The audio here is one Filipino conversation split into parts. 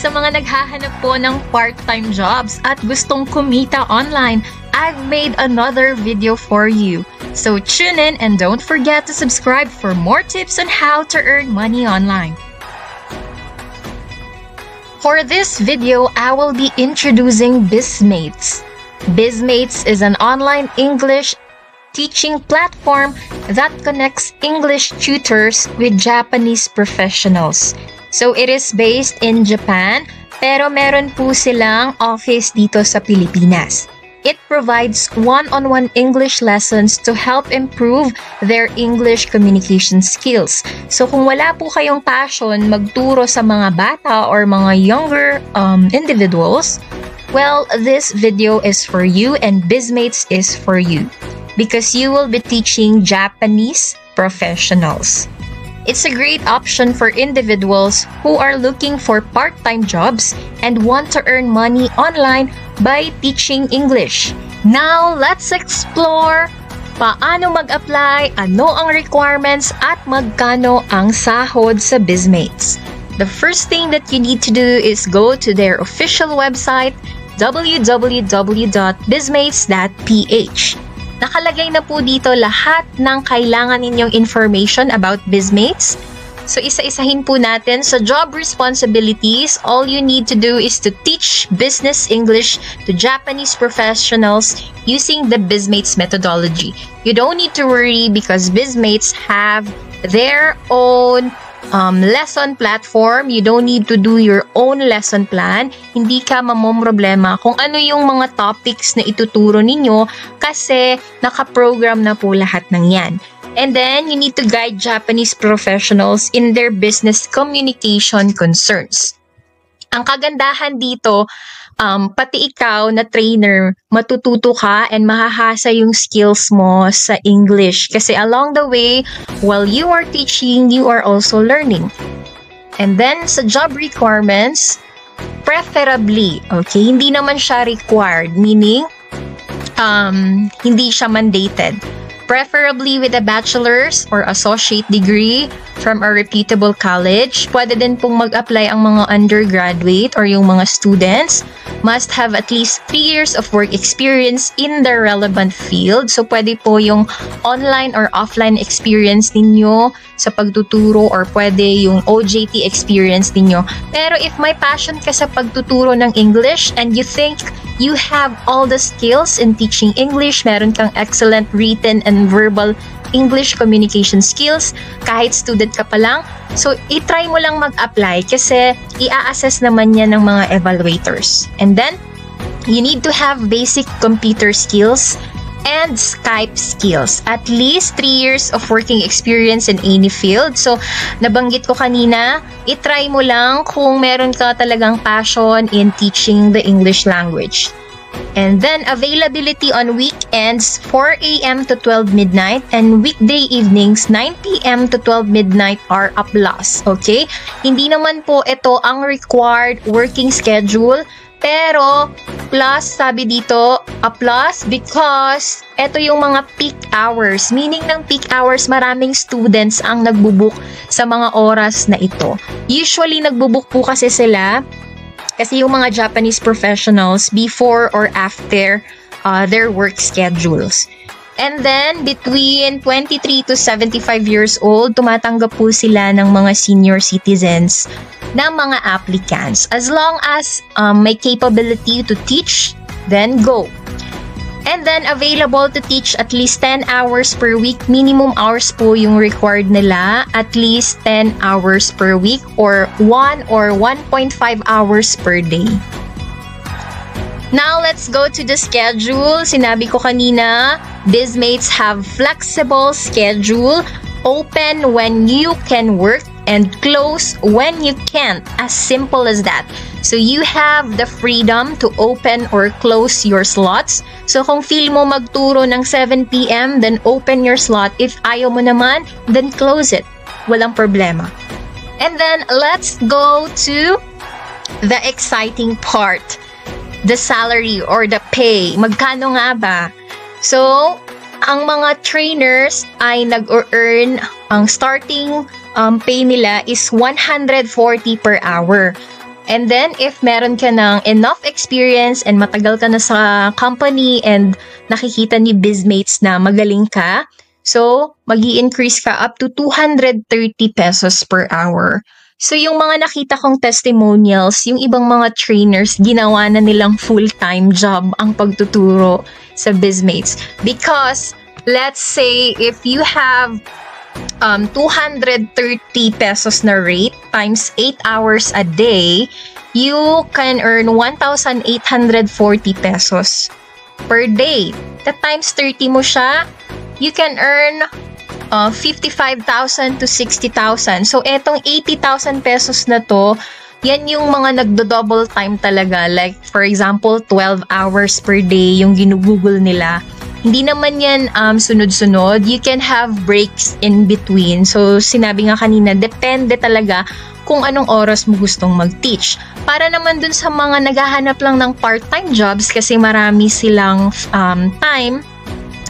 Sa mga naghahanap po ng part-time jobs at gustong kumita online, I've made another video for you. So tune in and don't forget to subscribe for more tips on how to earn money online. For this video, I will be introducing BizMates. BizMates is an online English teaching platform that connects English tutors with Japanese professionals. So it is based in Japan, pero meron po silang office dito sa Pilipinas. It provides one-on-one English lessons to help improve their English communication skills. So kung wala po kayong passion magturo sa mga bata or mga younger individuals, well, this video is for you and BizMates is for you because you will be teaching Japanese professionals. It's a great option for individuals who are looking for part-time jobs and want to earn money online by teaching English. Now, let's explore paano mag-apply, ano ang requirements, at magkano ang sahod sa BizMates. The first thing that you need to do is go to their official website, www.bizmates.ph. Nakalagay na po dito lahat ng kailangan ninyong information about BizMates. So isa-isahin po natin sa job responsibilities. All you need to do is to teach business English to Japanese professionals using the BizMates methodology. You don't need to worry because BizMates have their own lesson platform. You don't need to do your own lesson plan. Hindi ka mamomroblema kung ano yung mga topics na ituturo ninyo kasi nakaprogram na po lahat ng yan. And then, you need to guide Japanese professionals in their business communication concerns. Ang kagandahan dito, pati ikaw na trainer, matututo ka and mahahasa yung skills mo sa English. Kasi along the way, while you are teaching, you are also learning. And then, sa job requirements, preferably, okay, hindi naman siya required, meaning, hindi siya mandated. Preferably with a bachelor's or associate degree from a reputable college. Pwede din pong mag-apply ang mga undergraduate or yung mga students. Must have at least 3 years of work experience in the relevant field. So, pwede po yung online or offline experience ninyo sa pagtuturo or pwede yung OJT experience ninyo. Pero if may passion ka sa pagtuturo ng English and you think you have all the skills in teaching English, meron kang excellent written and verbal English communication skills, kahit student ka pa lang, so itry mo lang mag-apply kasi i-assess naman yan ng mga evaluators. And then, you need to have basic computer skills and Skype skills. At least 3 years of working experience in any field. So, nabanggit ko kanina, itry mo lang kung meron ka talagang passion in teaching the English language. And then, availability on weekends, 4 a.m. to 12 midnight, and weekday evenings, 9 p.m. to 12 midnight are a plus, okay? Hindi naman po ito ang required working schedule, pero plus, sabi dito, a plus because ito yung mga peak hours. Meaning ng peak hours, maraming students ang nagbubook sa mga oras na ito. Usually, nagbubook po kasi sila kasi yung mga Japanese professionals before or after their work schedules. And then, between 23 to 75 years old, tumatanggap po sila ng mga senior citizens ng mga applicants. As long as may capability to teach, then go. And then, available to teach at least 10 hours per week. Minimum hours po yung required nila. At least 10 hours per week or 1 or 1.5 hours per day. Now, let's go to the schedule. Sinabi ko kanina, BizMates have flexible schedule. Open when you can work and close when you can't. As simple as that. So, you have the freedom to open or close your slots. So, kung feel mo magturo ng 7 p.m., then open your slot. If ayaw mo naman, then close it. Walang problema. And then, let's go to the exciting part. The salary or the pay. Magkano nga ba? So, ang mga trainers ay nag-earn, ang starting pay nila is 140 per hour. And then, if meron ka ng enough experience and matagal ka na sa company and nakikita ni bizmates na magaling ka, so mag-i-increase ka up to 230 pesos per hour. So yung mga nakita kong testimonials, yung ibang mga trainers, ginawa na nilang full-time job ang pagtuturo sa bizmates. Because, let's say, if you have 230 pesos na rate times 8 hours a day, you can earn 1,840 pesos per day. That times 30 mo siya, you can earn 55,000 to 60,000. So, etong 80,000 pesos na to, yan yung mga nagdo-double time talaga. Like, for example, 12 hours per day yung ginugugol nila. Hindi naman yan sunod-sunod. You can have breaks in between. So, sinabi nga kanina, depende talaga kung anong oras mo gustong mag-teach. Para naman dun sa mga naghahanap lang ng part-time jobs kasi marami silang time.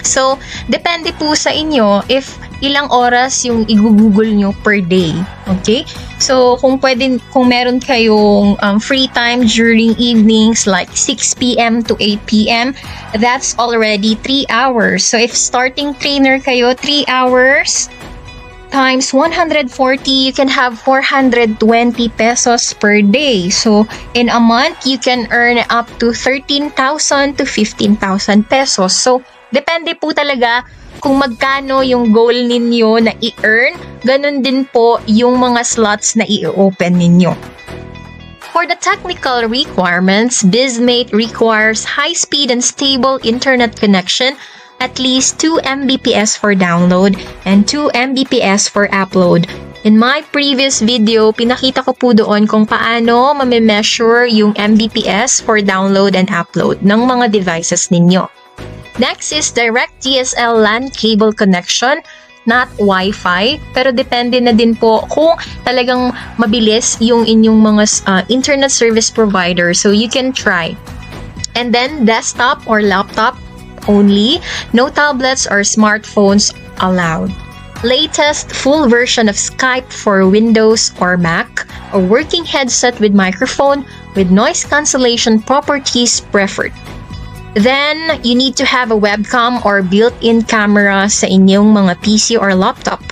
So, depende po sa inyo if ilang oras yung igugugol nyo per day. Okay? So, kung meron kayong free time during evenings like 6 p.m. to 8 p.m., that's already 3 hours. So, if starting trainer kayo, 3 hours times 140, you can have 420 pesos per day. So, in a month, you can earn up to 13,000 to 15,000 pesos. So, depende po talaga kung magkano yung goal ninyo na i-earn, ganun din po yung mga slots na i-open ninyo. For the technical requirements, bizmate requires high-speed and stable internet connection, at least 2 Mbps for download and 2 Mbps for upload. In my previous video, pinakita ko po doon kung paano mame-measure yung Mbps for download and upload ng mga devices ninyo. Next is direct DSL LAN cable connection, not Wi-Fi, pero depende na din po kung talagang mabilis yung inyong mga internet service provider, so you can try. And then desktop or laptop only, no tablets or smartphones allowed. Latest full version of Skype for Windows or Mac, a working headset with microphone with noise cancellation properties preferred. Then, you need to have a webcam or built-in camera sa inyong mga PC or laptop.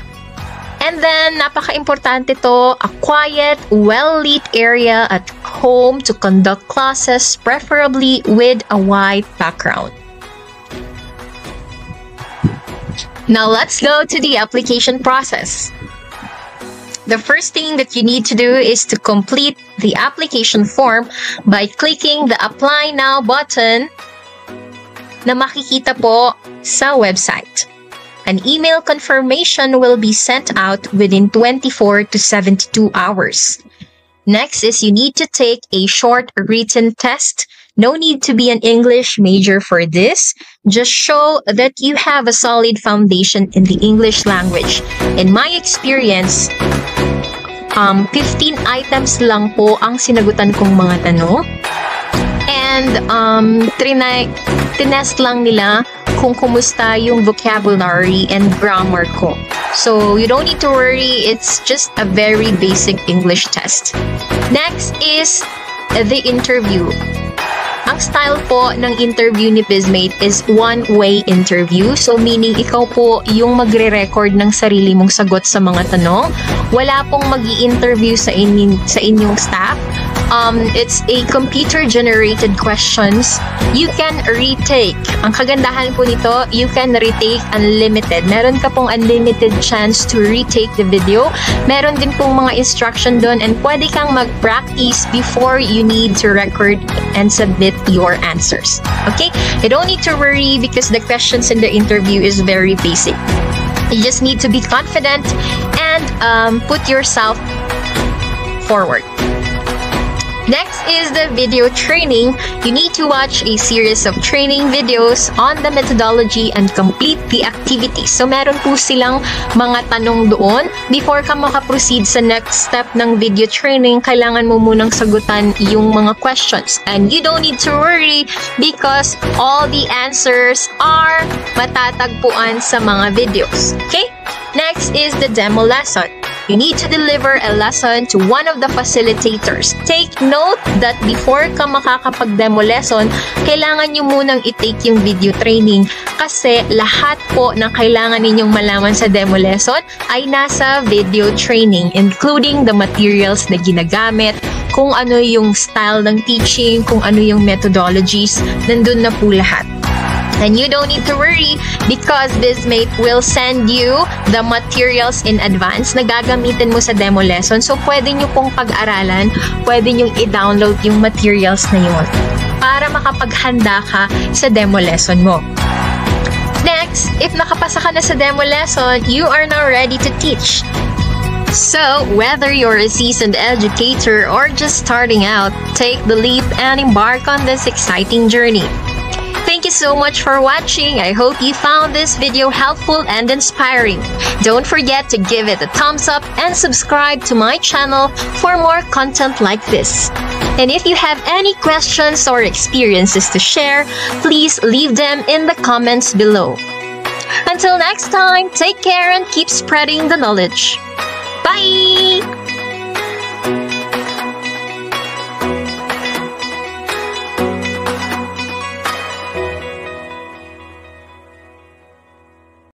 And then, napaka-importante to, a quiet, well-lit area at home to conduct classes, preferably with a white background. Now, let's go to the application process. The first thing that you need to do is to complete the application form by clicking the Apply Now button na makikita po sa website. An email confirmation will be sent out within 24 to 72 hours. Next is you need to take a short written test. No need to be an English major for this. Just show that you have a solid foundation in the English language. In my experience, 15 items lang po ang sinagutan kong mga tanong. And tinest lang nila kung kumusta yung vocabulary and grammar ko. So, you don't need to worry. It's just a very basic English test. Next is the interview. Ang style po ng interview ni Bizmate is one-way interview. So, meaning ikaw po yung magre-record ng sarili mong sagot sa mga tanong. Wala pong mag-i-interview sa inyong staff. It's a computer-generated questions. You can retake. Ang kagandahan po nito, you can retake unlimited. Meron ka pong unlimited chance to retake the video. Meron din pong mga instruction doon and pwede kang mag-practice before you need to record and submit your answers. Okay? You don't need to worry because the questions in the interview is very basic. You just need to be confident and put yourself forward. Next is the video training. You need to watch a series of training videos on the methodology and complete the activities. So, meron po silang mga tanong doon. Before ka makaproceed sa next step ng video training, kailangan mo munang sagutan yung mga questions. And you don't need to worry because all the answers are matatagpuan sa mga videos. Okay? Next is the demo lesson. you need to deliver a lesson to one of the facilitators. Take note that before ka makakapag-demo lesson, kailangan nyo munang i-take yung video training kasi lahat po na kailangan ninyong malaman sa demo lesson ay nasa video training, including the materials na ginagamit, kung ano yung style ng teaching, kung ano yung methodologies, nandun na po lahat. And you don't need to worry because BizMate will send you the materials in advance na gagamitin mo sa demo lesson. So, pwede nyo pong pag-aralan, pwede nyo i-download yung materials na yun para makapaghanda ka sa demo lesson mo. Next, if nakapasa ka na sa demo lesson, you are now ready to teach. So, whether you're a seasoned educator or just starting out, take the leap and embark on this exciting journey. Thank you so much for watching. I hope you found this video helpful and inspiring. Don't forget to give it a thumbs up and subscribe to my channel for more content like this. And if you have any questions or experiences to share, please leave them in the comments below. Until next time, take care and keep spreading the knowledge. Bye!